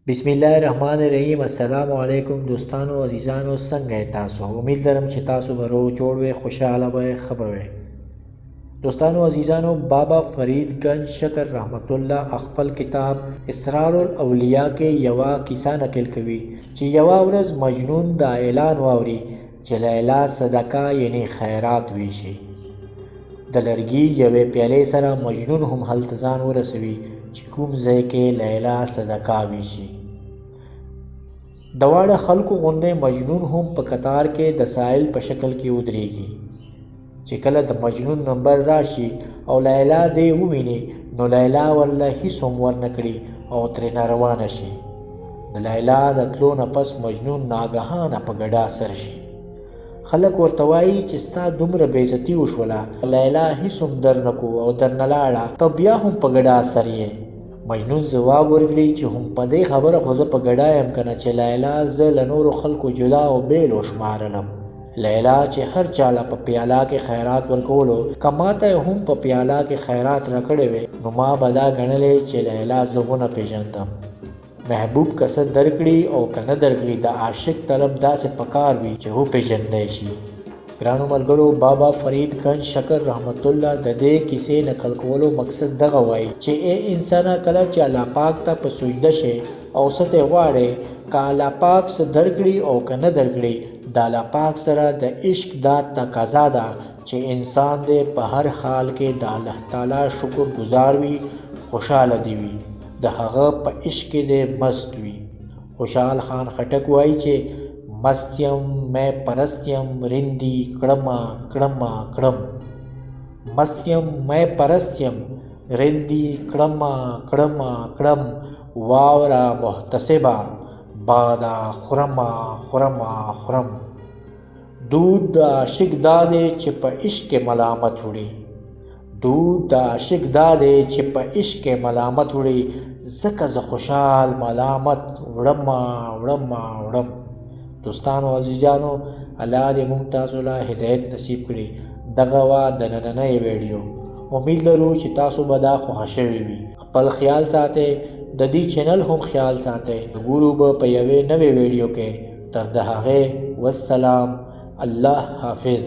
बिस्मिल्लाहिर्रहमानिर्रहीम। अस्सलामु अलैकुम दोस्तانو अजीज़ानो, څنګه تاسو؟ امید لرم چې تاسو به روغ جوړ وئ، خوشاله وئ، ښه به وئ. دوستانو عزیزانو، بابا فرید گنج شکر رحمت الله خپل کتاب اسرار الاولیاء کې یوه کیسه نقل کوي چې یوه ورځ مجنون دا اعلان واوري چې لیلا صدقه یعنی خیرات ویشي. د لرګي یوې پیالې سره مجنون هم هلته ځان ورسوي چې کوم ځای کې لیلا صدقه ویشي. د واړه خلکو غوندې مجنون هم په قطار کې د سائل په شکل کې ودرېږي. چې کله د مجنون نمبر راشي او لیلا دې وویني، نو لیلا ورله هیڅ هم ورنه کړي او ترېنه روانه شي. د لیلا د تلو نه پس مجنون ناګهانه په ګډا سر شي. خلک ورته وایي چې ستا دومره بېعزتي وشوله، لیلا هیڅ هم در نه کو او در نه لاړه، ته بیا هم په ګډا سر یې. مجنون ځواب ورکړي چې هم په دې خبره خو زه په ګډا یم که نه چې لیلا زه له نورو خلکو جدا او بېل وشمارلم. لیلا چې هر چاله په پیاله کې خیرات ورکولو، که ماته هم په پیاله کې خیرات راکړی وی، نو ما به دا ګڼلی چې لیلا زه ونه پېژندم. محبوب که څه درکړي او که نه درکړي، د عاشق طلب داسې پکار وي چې وپېژندی شي. ګرانو ملګرو، بابا فرید گنج شکر رحمت الله د دې کیسې نقل کولو مقصد دغه وایي چې ای انسانه، کله چې الله پاک ته په سجده شي او څه ته غواړې، که الله پاک څه درکړي او که نه درکړي، د الله پاک سره د عشق دا تقاضا ده چې انسان دې په هر حال کې د الله تعالی شکر گزار وي، خوشحاله دی وي، د هغه په عشق کې دې مست وي. خوشحال خان خټک وایي چې مستیم میں پرستیم رندی کڑما کڑما کڑم. مستیم میں پرستیم رندی کڑما کڑما کڑم. واورا محتسبا بادا خرما خرما خرم. دود د عاشق دادې چې په عشق ملامت وړي. دود د عاشق دادې چې په عشق ملامت وړي، ځکه زه خوشحال ملامت وړما وړما وړم. دوستانو عزیزانو، الله دې موږ تاسو له هدایت نصیب کړي. دغه وه د نننۍ ویډیو. امید لرو چې تاسو به دا خوښه شوې وي. خپل خیال ساتئ، د دې چینل هم خیال ساتئ. ګورو به په یوې نوې ویډیو کې. تر د هغې والسلام، الله حافظ.